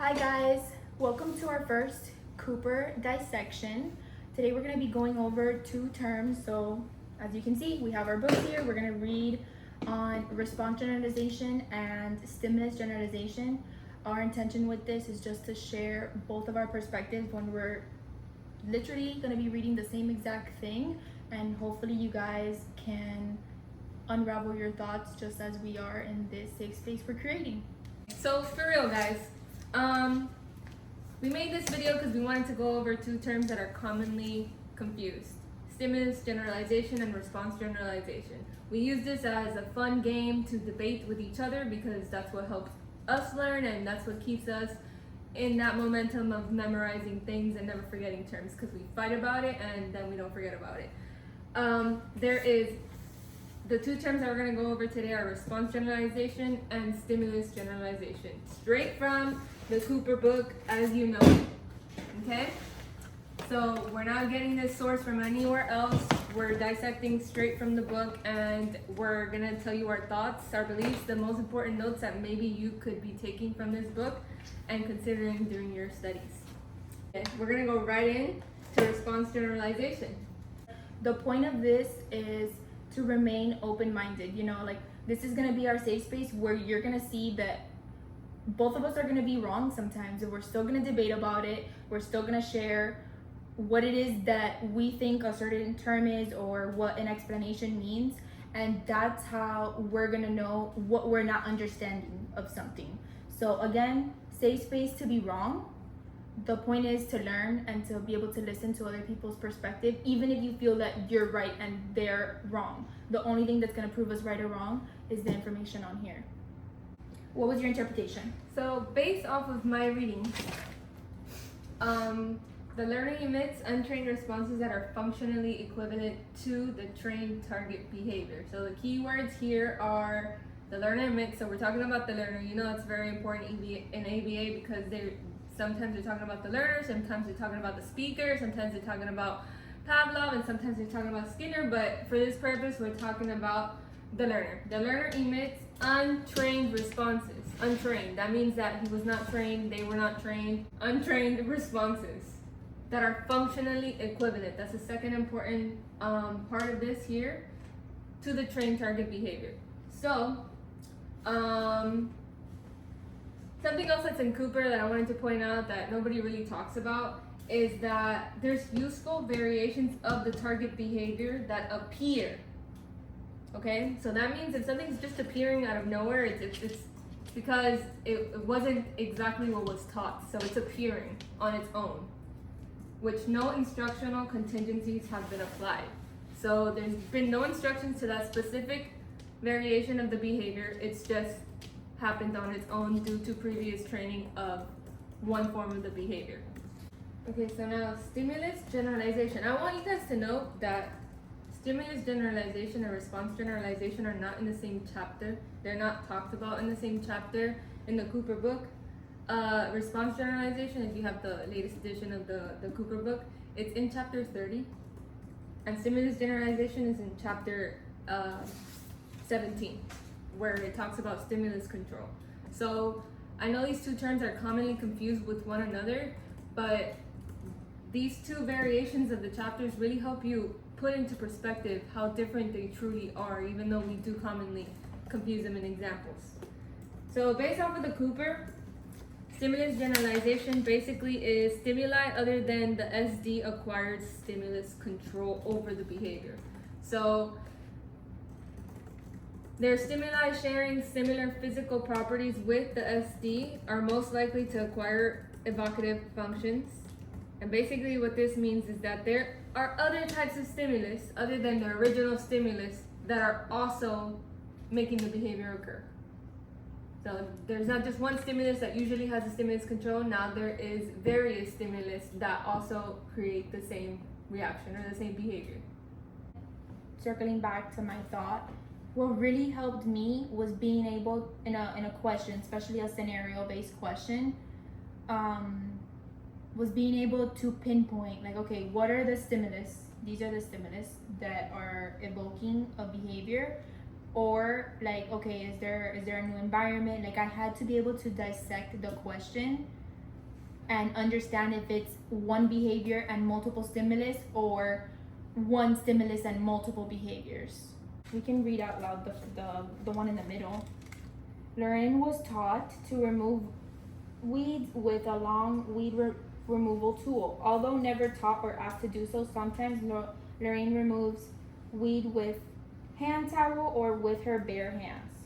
Hi guys, welcome to our first Cooper dissection. Today we're going to be going over two terms. So as you can see, we have our books here. We're going to read on response generalization and stimulus generalization. Our intention with this is just to share both of our perspectives when we're literally going to be reading the same exact thing, and hopefully you guys can unravel your thoughts just as we are in this safe space we're creating. So for real, guys, we made this video because we wanted to go over two terms that are commonly confused: stimulus generalization and response generalization. We use this as a fun game to debate with each other because that's what helps us learn, and that's what keeps us in that momentum of memorizing things and never forgetting terms, because we fight about it and then we don't forget about it. The two terms that we're going to go over today are response generalization and stimulus generalization, straight from the Cooper book, as you know. Okay? So we're not getting this source from anywhere else. We're dissecting straight from the book, and we're going to tell you our thoughts, our beliefs, the most important notes that maybe you could be taking from this book and considering during your studies. Okay, we're going to go right in to response generalization. The point of this is to remain open-minded. Like, this is going to be our safe space where you're going to see that both of us are going to be wrong sometimes, and we're still going to debate about it. We're still going to share what it is that we think a certain term is or what an explanation means, and that's how we're going to know what we're not understanding of something. So again, safe space to be wrong. The point is to learn and to be able to listen to other people's perspective, even if you feel that you're right and they're wrong. The only thing that's going to prove us right or wrong is the information on here. What was your interpretation? So based off of my reading, the learner emits untrained responses that are functionally equivalent to the trained target behavior. So the key words here are the learner emits. So we're talking about the learner. It's very important in ABA because sometimes they're talking about the learner, sometimes they're talking about the speaker, sometimes they're talking about Pavlov, and sometimes they're talking about Skinner. But for this purpose, we're talking about the learner. The learner emits untrained responses. Untrained, that means that he was not trained, they were not trained. Untrained responses that are functionally equivalent. That's the second important part of this here, to the trained target behavior. So, something else that's in Cooper that I wanted to point out that nobody really talks about is that there's useful variations of the target behavior that appear. Okay, so that means if something's just appearing out of nowhere, it's because it wasn't exactly what was taught, so it's appearing on its own, which no instructional contingencies have been applied. So there's been no instructions to that specific variation of the behavior. It's just happened on its own due to previous training of one form of the behavior. Okay, so now stimulus generalization. I want you guys to note that stimulus generalization and response generalization are not in the same chapter. They're not talked about in the same chapter in the Cooper book. Response generalization, if you have the latest edition of the Cooper book, it's in chapter 30. And stimulus generalization is in chapter 17, where it talks about stimulus control. So I know these two terms are commonly confused with one another, but these two variations of the chapters really help you put into perspective how different they truly are, even though we do commonly confuse them in examples. So based off of the Cooper, stimulus generalization basically is stimuli other than the SD acquired stimulus control over the behavior. So their stimuli sharing similar physical properties with the SD are most likely to acquire evocative functions. And basically what this means is that there are other types of stimulus other than the original stimulus that are also making the behavior occur. So there's not just one stimulus that usually has a stimulus control. Now there is various stimulus that also create the same reaction or the same behavior. Circling back to my thought, what really helped me was being able in a question, especially a scenario-based question, was being able to pinpoint, like, okay, what are the stimulus? These are the stimulus that are evoking a behavior. Or like, okay, is there a new environment? Like, I had to be able to dissect the question and understand if it's one behavior and multiple stimulus or one stimulus and multiple behaviors. We can read out loud the one in the middle. Lorraine was taught to remove weeds with a long weed removal tool. Although never taught or asked to do so, sometimes Lorraine removes weed with hand towel or with her bare hands.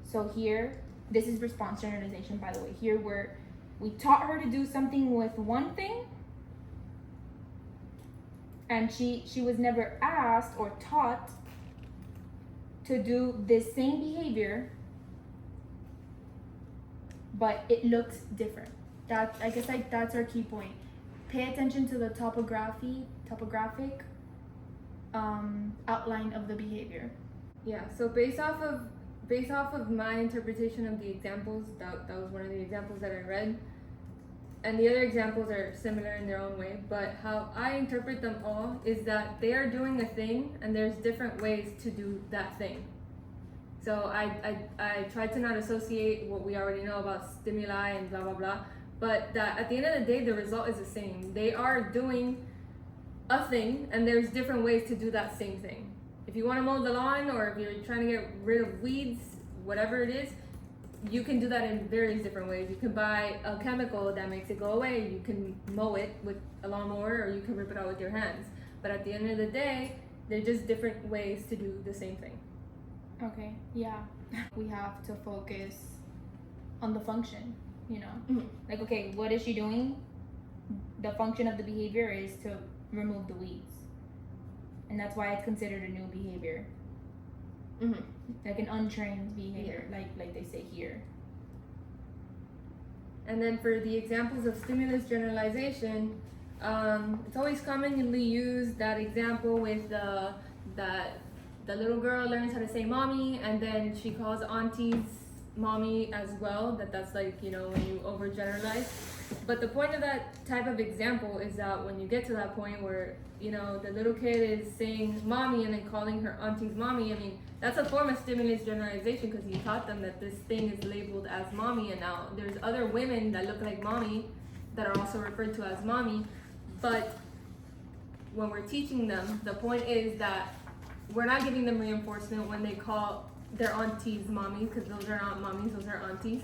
So here, this is response generalization, by the way. Here we taught her to do something with one thing, and she was never asked or taught to do this same behavior, but it looks different. I guess that's our key point. Pay attention to the topographic outline of the behavior. Yeah, so based off of my interpretation of the examples, that was one of the examples that I read, and the other examples are similar in their own way, but how I interpret them all is that they are doing a thing and there's different ways to do that thing. So I tried to not associate what we already know about stimuli and blah blah blah, but that at the end of the day the result is the same. They are doing a thing and there's different ways to do that same thing. If you want to mow the lawn, or if you're trying to get rid of weeds, whatever it is, you can do that in various different ways. You can buy a chemical that makes it go away. You can mow it with a lawnmower, or you can rip it out with your hands. But at the end of the day, they're just different ways to do the same thing. Okay, yeah. We have to focus on the function, you know? Mm-hmm. Like, okay, what is she doing? The function of the behavior is to remove the weeds. And that's why it's considered a new behavior. Mm-hmm. Like an untrained behavior, like they say here. And then for the examples of stimulus generalization, it's always commonly used, that example with that the little girl learns how to say mommy, and then she calls aunties mommy as well. That's like, you know, when you overgeneralize. But the point of that type of example is that when you get to that point where, you know, the little kid is saying mommy and then calling her aunties mommy, I mean, that's a form of stimulus generalization, because you taught them that this thing is labeled as mommy, and now there's other women that look like mommy that are also referred to as mommy. But when we're teaching them, the point is that we're not giving them reinforcement when they call their aunties mommy, because those are not mommies, those are aunties.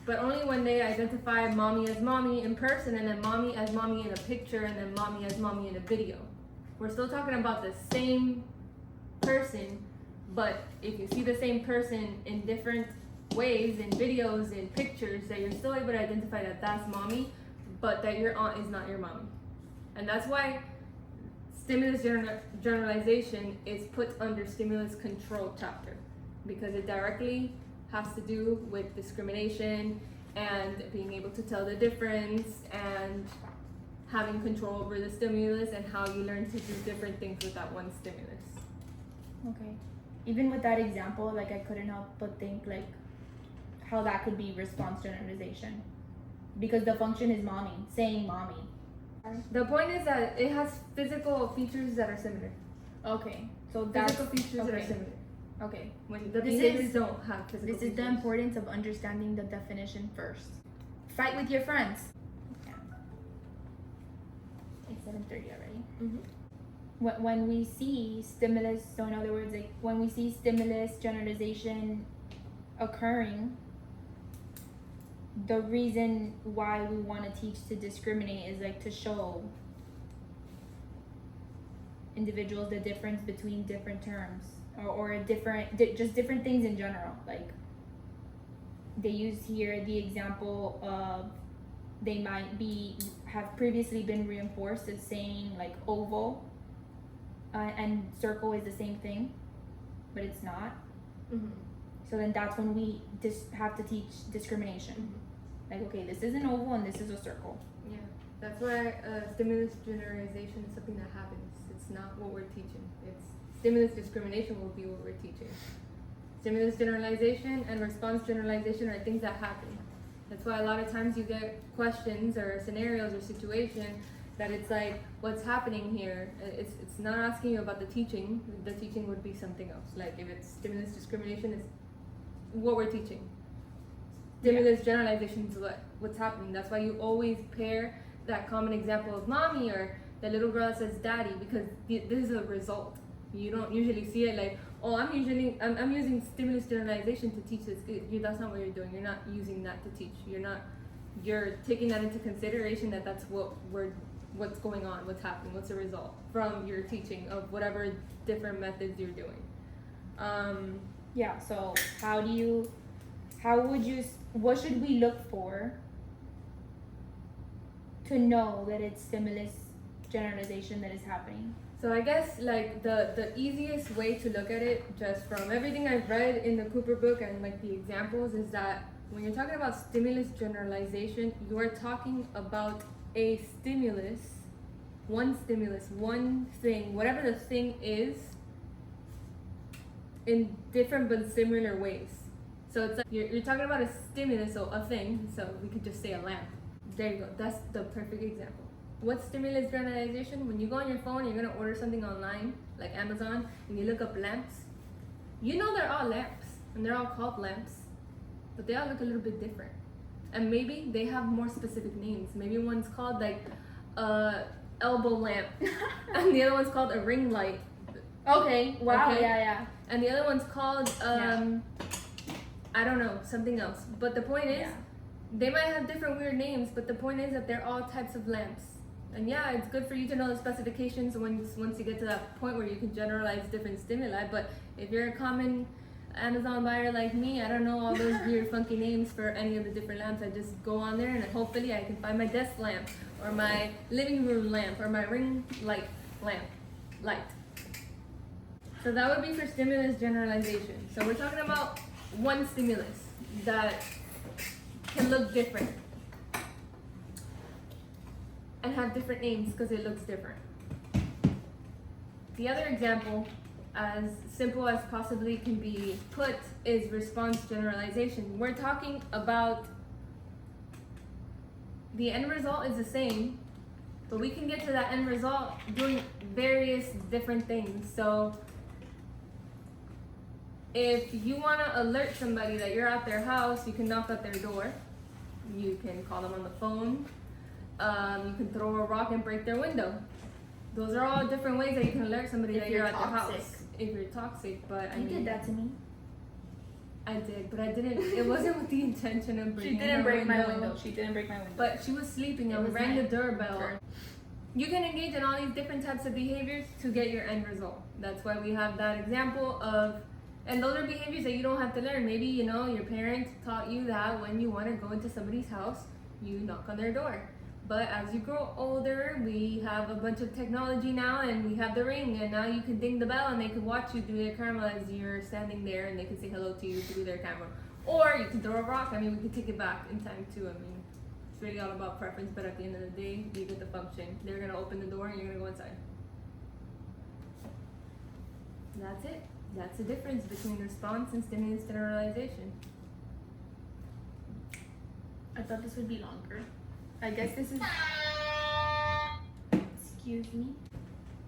But only when they identify mommy as mommy in person, and then mommy as mommy in a picture, and then mommy as mommy in a video. We're still talking about the same person, but if you see the same person in different ways, in videos, in pictures, that you're still able to identify that that's mommy, but that your aunt is not your mommy. And that's why stimulus generalization is put under stimulus control chapter, because it directly has to do with discrimination and being able to tell the difference and having control over the stimulus and how you learn to do different things with that one stimulus. Okay. Even with that example, like, I couldn't help but think like how that could be response generalization, because the function is mommy, saying mommy. The point is that it has physical features that are similar. Okay, so that's Physical features that are similar. Okay. When the This behaviors is- don't have physical This is features. the importance of understanding the definition first. Fight with your friends. Yeah. It's 7:30 already. Mm-hmm. When we see stimulus, so in other words, like when we see stimulus generalization occurring, the reason why we want to teach to discriminate is like to show individuals the difference between different terms, or just different things in general. Like, they use here the example of they might have previously been reinforced as saying like oval, and circle is the same thing, but it's not. Mm-hmm. So then that's when we have to teach discrimination. Mm-hmm. Like, okay, this is an oval and this is a circle. Yeah, that's why stimulus generalization is something that happens. It's not what we're teaching. It's stimulus discrimination will be what we're teaching. Stimulus generalization and response generalization are things that happen. That's why a lot of times you get questions or scenarios or situations that it's like, what's happening here? It's not asking you about the teaching. The teaching would be something else. Like if it's stimulus discrimination, it's what we're teaching. Stimulus generalization is what? what's happening. That's why you always pair that common example of mommy or the little girl that says daddy, because this is a result. You don't usually see it like, oh, I'm using stimulus generalization to teach this. That's not what you're doing. You're not using that to teach. You're taking that into consideration that's what's going on, what's happening, what's the result from your teaching of whatever different methods you're doing. Yeah, so what should we look for to know that it's stimulus generalization that is happening? So I guess like the easiest way to look at it, just from everything I've read in the Cooper book and like the examples, is that when you're talking about stimulus generalization, you are talking about a stimulus, one thing, whatever the thing is, in different but similar ways. So it's like you're talking about a stimulus, so a thing, so we could just say a lamp. There you go, that's the perfect example. What's stimulus generalization? When you go on your phone, you're gonna order something online, like Amazon, and you look up lamps. You know they're all lamps, and they're all called lamps, but they all look a little bit different. And maybe they have more specific names. Maybe one's called like elbow lamp, and the other one's called a ring light. Okay, wow, Okay. yeah. And the other one's called I don't know, something else. But the point is, they might have different weird names, but the point is that they're all types of lamps. And yeah, it's good for you to know the specifications once you get to that point where you can generalize different stimuli. But if you're a common Amazon buyer like me, I don't know all those weird funky names for any of the different lamps. I just go on there and hopefully I can find my desk lamp or my living room lamp or my ring light. So that would be for stimulus generalization. So we're talking about one stimulus that can look different and have different names because it looks different. The other example, as simple as possibly can be put, is response generalization. We're talking about the end result is the same, but we can get to that end result doing various different things. So if you want to alert somebody that you're at their house, you can knock at their door, you can call them on the phone, you can throw a rock and break their window. Those are all different ways that you can alert somebody that you're at their house. If you're toxic, but You did that to me. I did, but I didn't. It wasn't with the intention of breaking. She didn't break my window. She didn't break my window. But she was sleeping and rang the doorbell. You can engage in all these different types of behaviors to get your end result. That's why we have that example of, and those are behaviors that you don't have to learn. Maybe, you know, your parents taught you that when you want to go into somebody's house, you knock on their door. But as you grow older, we have a bunch of technology now, and we have the Ring, and now you can ding the bell and they can watch you through their camera as you're standing there, and they can say hello to you through their camera. Or you can throw a rock. I mean, we can take it back in time too. I mean, it's really all about preference, but at the end of the day, you get the function. They're gonna open the door and you're gonna go inside. That's it. That's the difference between response and stimulus generalization. I thought this would be longer. I guess this is, excuse me.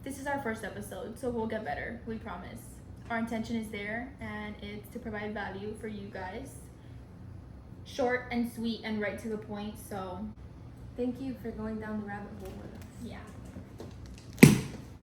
This is our first episode, so we'll get better, we promise. Our intention is there, and it's to provide value for you guys. Short and sweet and right to the point, so Thank you for going down the rabbit hole with us. yeah.